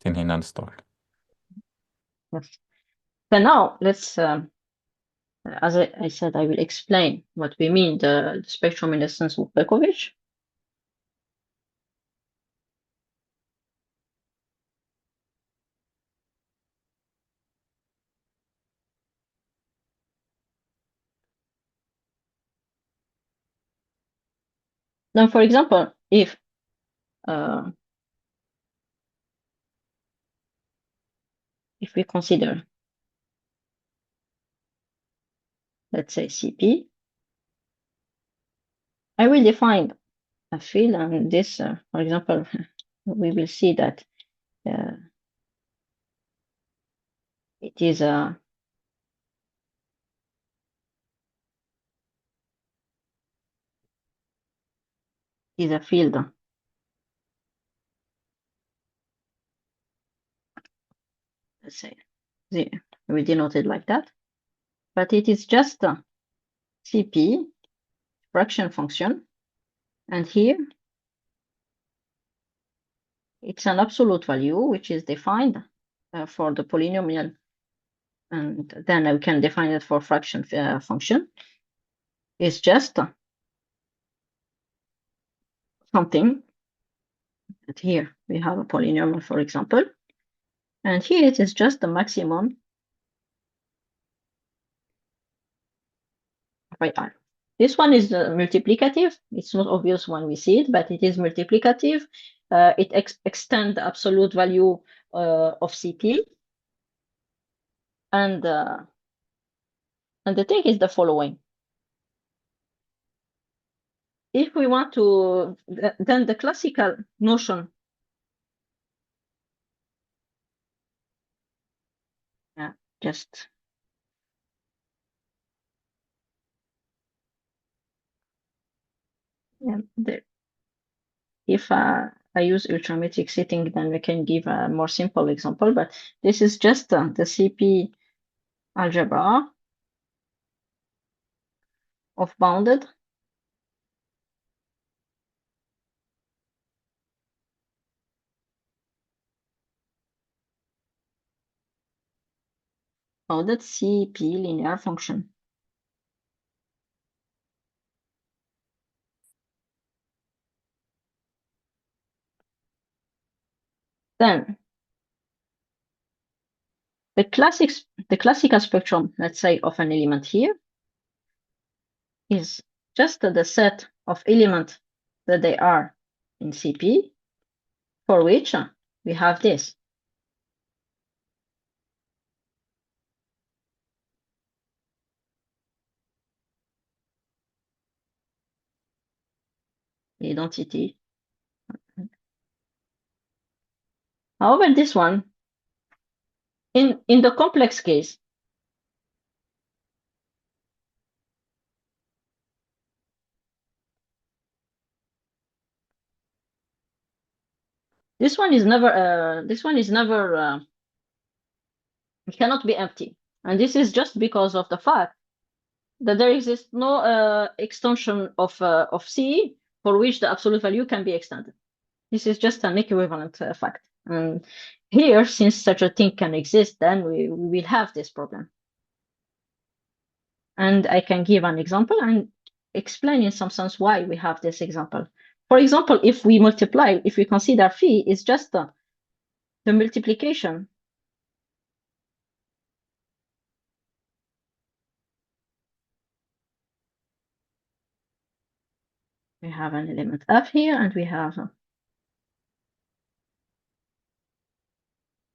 Tinhinane story. Yes. So now let's, as I said, I will explain what we mean the spectrum in the sense of Berkovich. Now, for example, uh, if we consider, let's say CP, I will define a field, and this, for example, we will see that uh, it is a field. Let's say we denote it like that, but it is just a CP fraction function, and here it's an absolute value which is defined for the polynomial, and then we can define it for fraction function. It's just something that here we have a polynomial, for example, and here it is just the maximum by r. This one is multiplicative. It's not obvious when we see it, but it is multiplicative. It extends the absolute value of CP. And the thing is the following. If we want to, then the classical notion, just if I use ultrametric setting, then we can give a more simple example, but this is just the CP algebra of bounded CP linear function. Then the classical spectrum, let's say, of an element here is just the set of elements that they are in CP, for which we have this. Identity. However, this one, in the complex case, this one is never it cannot be empty, and this is just because of the fact that there exists no extension of C for which the absolute value can be extended. This is just an equivalent fact. And here, since such a thing can exist, then we will have this problem. And I can give an example and explain in some sense why we have this example. For example, if we multiply, if we consider phi is just the multiplication we have an element f here, and we have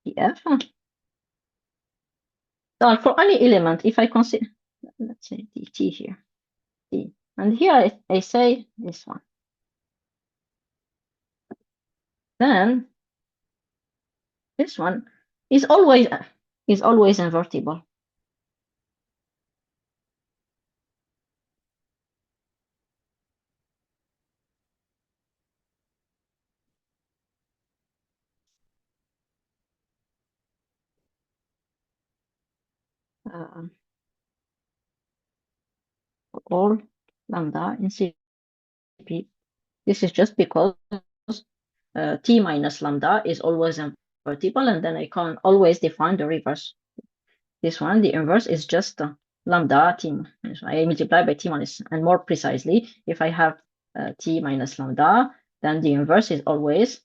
the f. So for any element, if I consider, let's say dt here, d, and here I say this one, then this one is always invertible. All lambda in CP. This is just because t minus lambda is always invertible, and then I can always define the reverse. This one, the inverse, is just lambda t. So I multiply by t minus, and more precisely, if I have t minus lambda, then the inverse is always,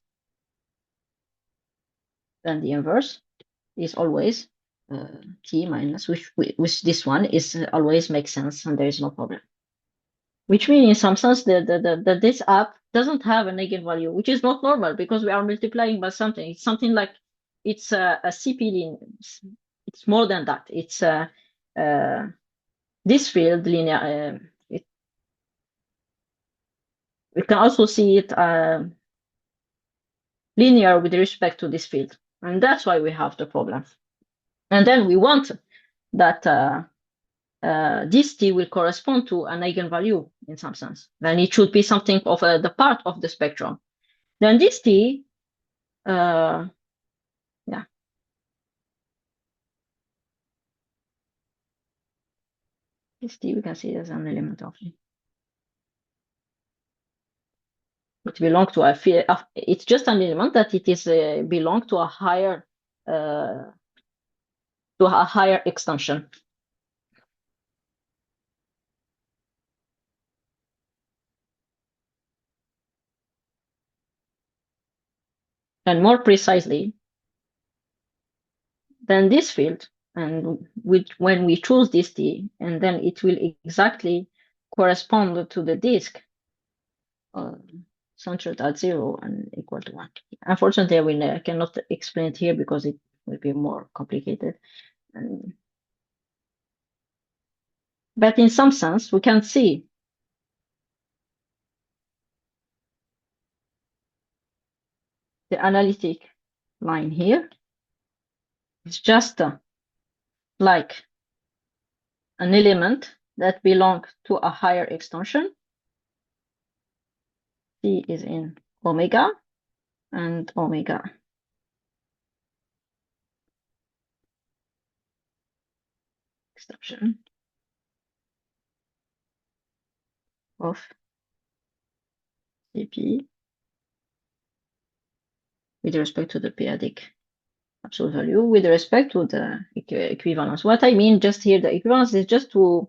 t minus, which this one is always makes sense, and there is no problem. Which means, in some sense, that this app doesn't have an eigenvalue, which is not normal because we are multiplying by something. It's something like it's a CP. It's more than that. It's this field linear. We can also see it linear with respect to this field, and that's why we have the problem. And then we want that this t will correspond to an eigenvalue in some sense. Then it should be something of the part of the spectrum. Then this t, yeah, this t we can see as an element of it. It belongs to it's just an element that it is belong to a higher extension. And more precisely, then this field, and when we choose this t, and then it will exactly correspond to the disk centered at 0 and equal to 1. Unfortunately, I cannot explain it here because it will be more complicated. But in some sense, we can see the analytic line here. It's just like an element that belongs to a higher extension. C is in omega and omega extension of CP with respect to the p-adic absolute value with respect to the equivalence. What I mean just here, the equivalence is just to,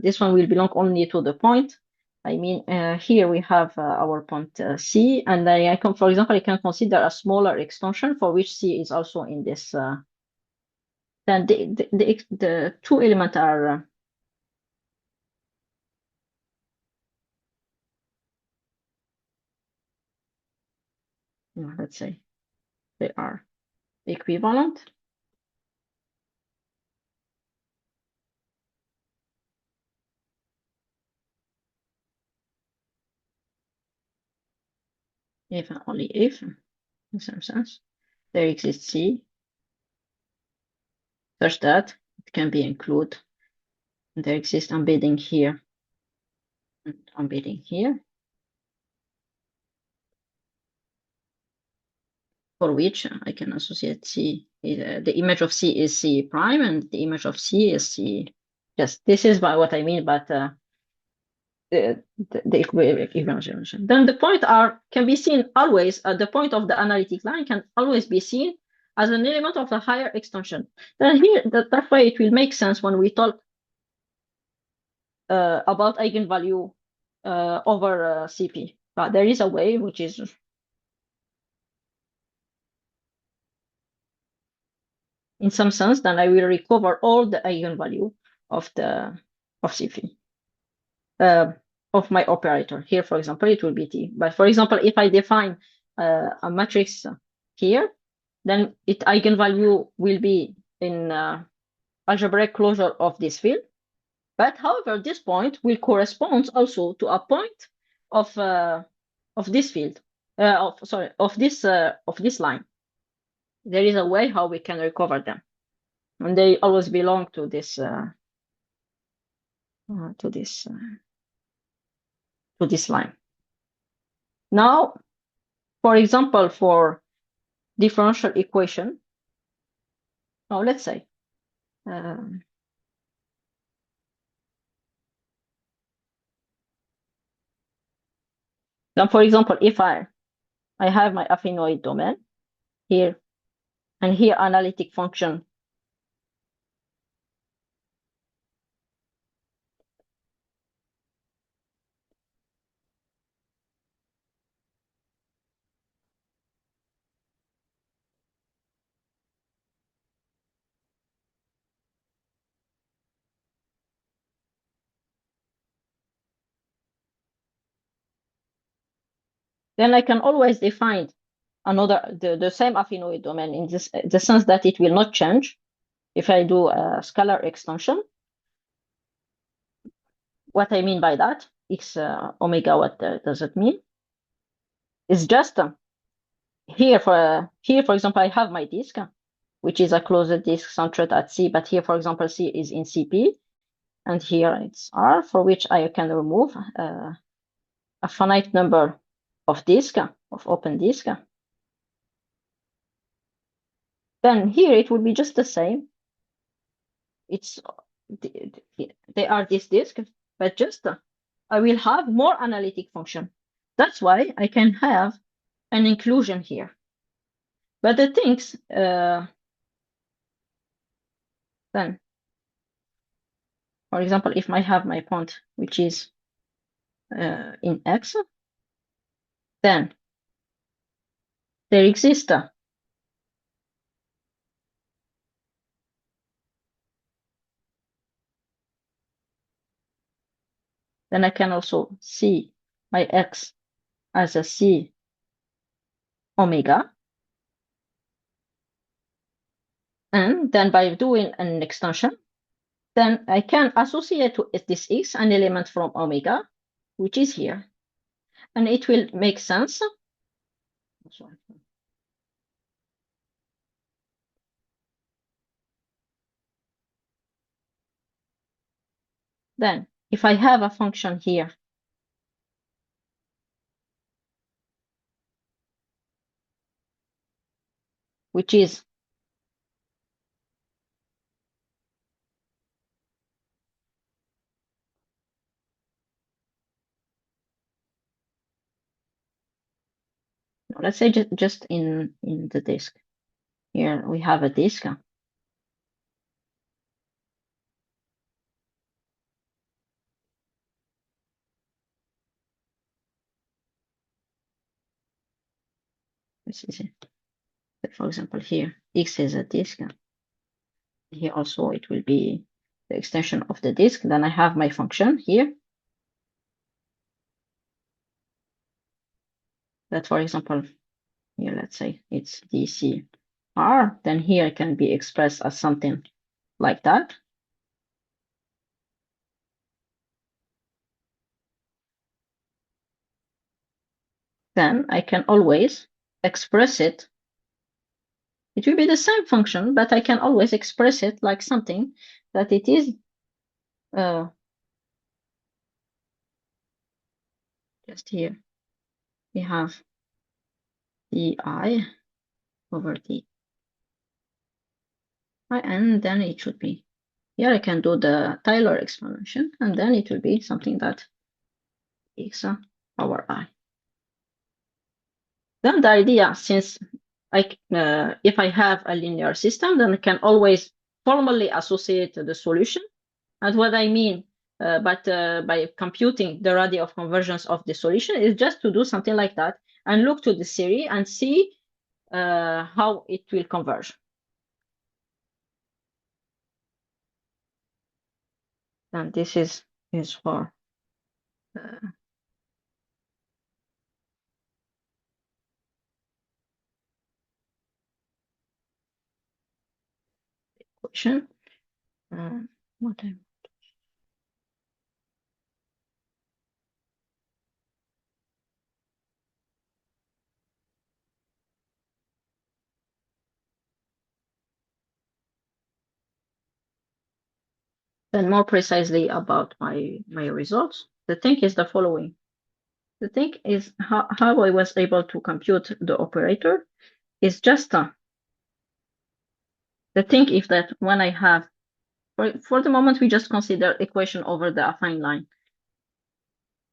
this one will belong only to the point. I mean, here we have our point C, and I can, for example, I can consider a smaller extension for which C is also in this. Then the two elements are let's say they are equivalent. If and only if, in some sense, there exists C such that it can be included. And there exists embedding here and embedding here, for which I can associate C. The image of C is C prime, and the image of C is C. Yes, this is by what I mean, but the equivalence. Then the point R can be seen always, the point of the analytic line can always be seen as an element of a higher extension. Then here, that way it will make sense when we talk about eigenvalue over CP. But there is a way which is in some sense, then I will recover all the eigenvalue of CP. Of my operator. Here, for example, it will be T. But for example, if I define a matrix here, then its eigenvalue will be in algebraic closure of this field. But however, this point will correspond also to a point of this field. Of this line. There is a way how we can recover them, and they always belong to this line. Now, for example, for differential equation, now let's say then, for example, if I have my affinoid domain here and here analytic function. Then I can always define the same affinoid domain in the sense that it will not change if I do a scalar extension. What I mean by that, x omega, what does it mean? It's just here, for example, I have my disk, which is a closed disk centered at C, but here, for example, C is in CP, and here it's R, for which I can remove a finite number of disk, of open disk. Then here it will be just the same. They are this disk, but just I will have more analytic function. That's why I can have an inclusion here. But the things then, for example, if I have my point which is in X, then there exists then I can also see my X as a C omega. And then by doing an extension, then I can associate to this X an element from omega, which is here. And it will make sense. Then if I have a function here, which is let's say just in the disk. Here we have a disk. This is it. For example, here X is a disk. Here also it will be the extension of the disk. Then I have my function here. That, for example, here let's say it's dCr. Then here it can be expressed as something like that. Then I can always express it. It will be the same function, but I can always express it like something that it is just here. We have di over d. And then it should be, here I can do the Taylor explanation, and then it will be something that x power I. Then the idea, since if I have a linear system, then I can always formally associate the solution. And what I mean by computing the radius of convergence of the solution is just to do something like that and look to the series and see how it will converge. And this is for equation. What I Then more precisely about my results, the thing is the following. The thing is how I was able to compute the operator is just the thing is that when I have, for the moment, we just consider equation over the affine line,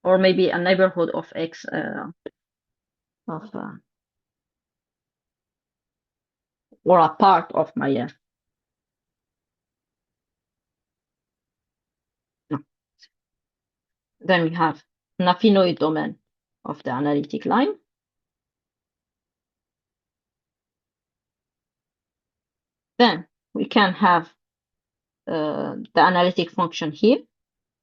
or maybe a neighborhood of x of or a part of my no. Then we have an affinoid domain of the analytic line. Then we can have the analytic function here.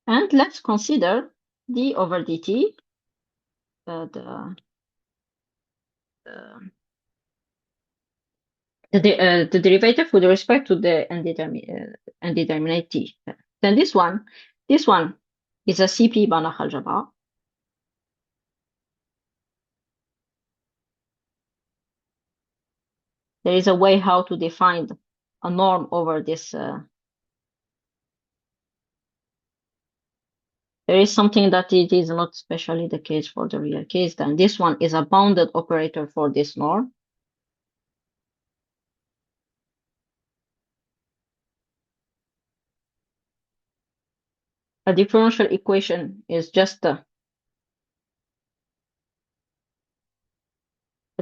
And let's consider d over dt, the derivative with respect to the indeterminate t. Then this one is a CP Banach algebra. There is a way how to define a norm over this. There is something that it is not especially the case for the real case. Then this one is a bounded operator for this norm. A differential equation is just a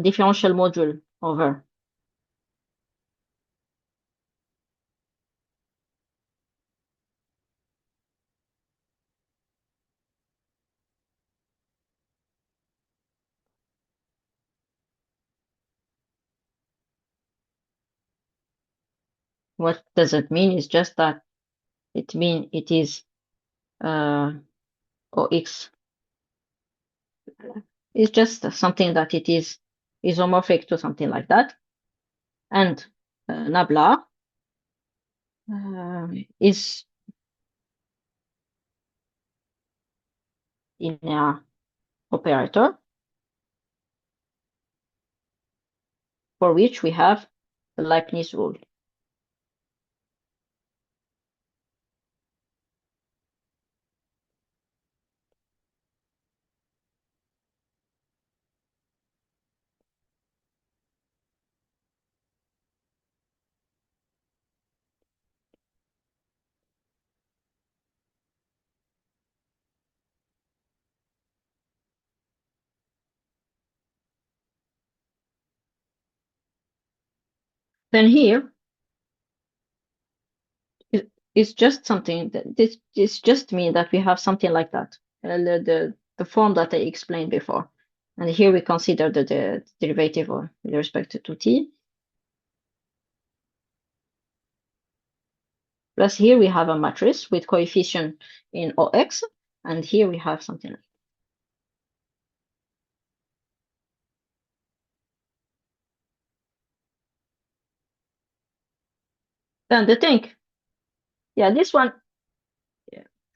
differential module over what does it mean? It's just that it means it is OX. It's just something that it is isomorphic to something like that. And nabla is linear operator for which we have the Leibniz rule. Then here it's just something that this just mean that we have something like that, the form that I explained before. And here we consider the derivative with respect to t. Plus here we have a matrix with coefficient in OX, and here we have something like then the thing. Yeah, this one,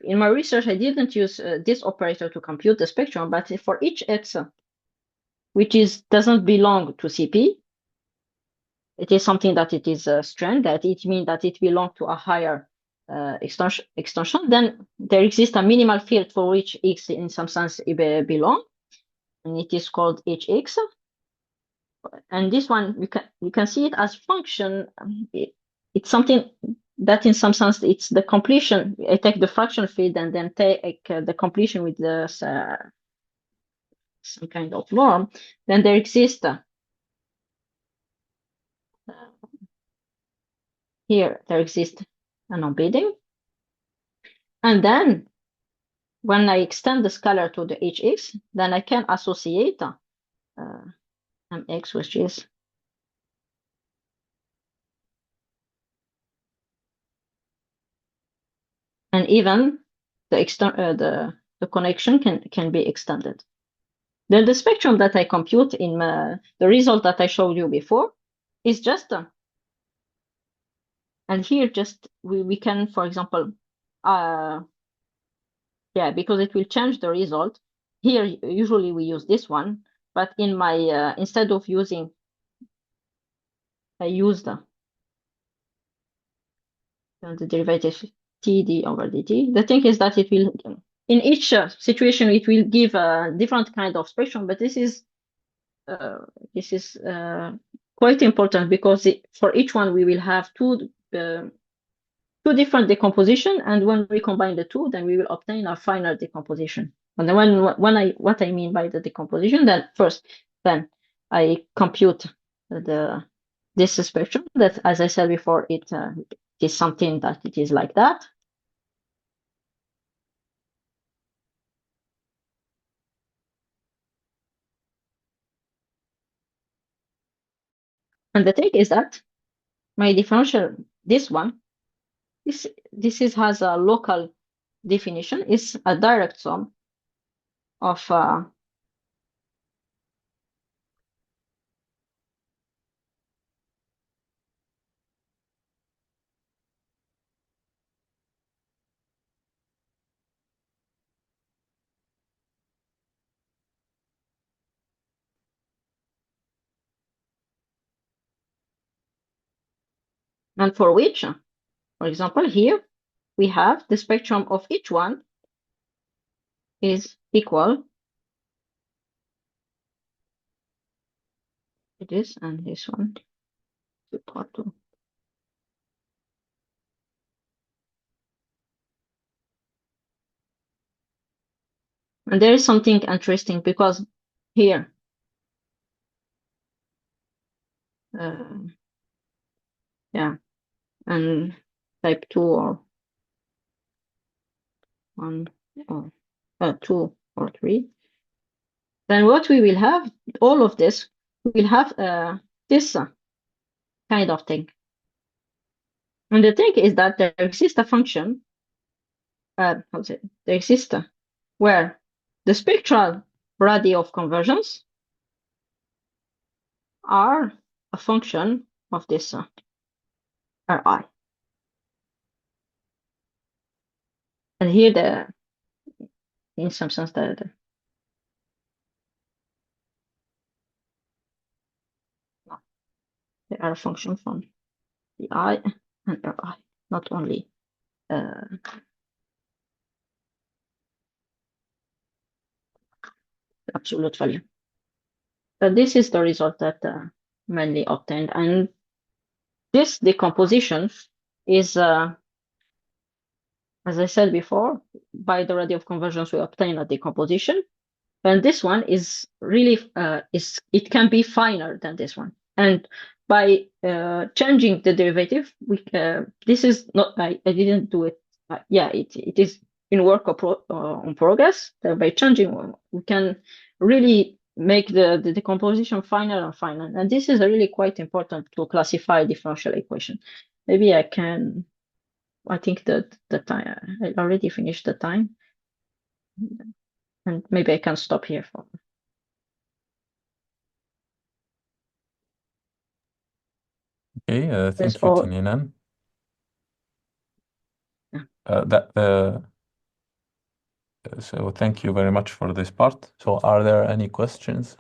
in my research, I didn't use this operator to compute the spectrum, but for each x, which doesn't belong to CP, it is something that it is a strand, that it means that it belongs to a higher extension. Then there exists a minimal field for which x in some sense belong, and it is called hx. And this one, you can see it as function. It's something that in some sense it's the completion. I take the fraction field and then take the completion with the some kind of norm. Then there exists here there exists an embedding, and then when I extend the scalar to the hx, then I can associate mx, which is and even the connection can be extended. Then the spectrum that I compute in the result that I showed you before is just and here just we can, for example, yeah, because it will change the result. Here usually we use this one, but in my instead of using, I use the derivative td over dt. The thing is that it will, in each situation, it will give a different kind of spectrum, but this is quite important because for each one we will have two different decomposition, and when we combine the two, then we will obtain a final decomposition. And then what I mean by the decomposition, then first, then I compute the this spectrum that, as I said before, it is something that it is like that. And the thing is that my differential, this one, has a local definition, is a direct sum of and for which, for example, here we have the spectrum of each one is equal to this, and this one is equal to. And there is something interesting because here, yeah, and type 2 or 1 or 2 or 3, then what we will have, all of this, we will have this kind of thing. And the thing is that there exists a function, there exists where the spectral radii of convergence are a function of this Ri. And here, in some sense, no, they are a function from the I and Ri, not only absolute value. But this is the result that mainly obtained. And this decomposition is, as I said before, by the radii of convergence, we obtain a decomposition. And this one is really, it can be finer than this one. And by changing the derivative, this is not, I didn't do it. Yeah, it is in work on progress. By changing, we can really make the decomposition finer and finer. And this is really quite important to classify differential equation. Maybe I think that the time, I already finished the time. And maybe I can stop here for. Okay, thank you, All. Tinhinane. Yeah. So thank you very much for this part. So are there any questions?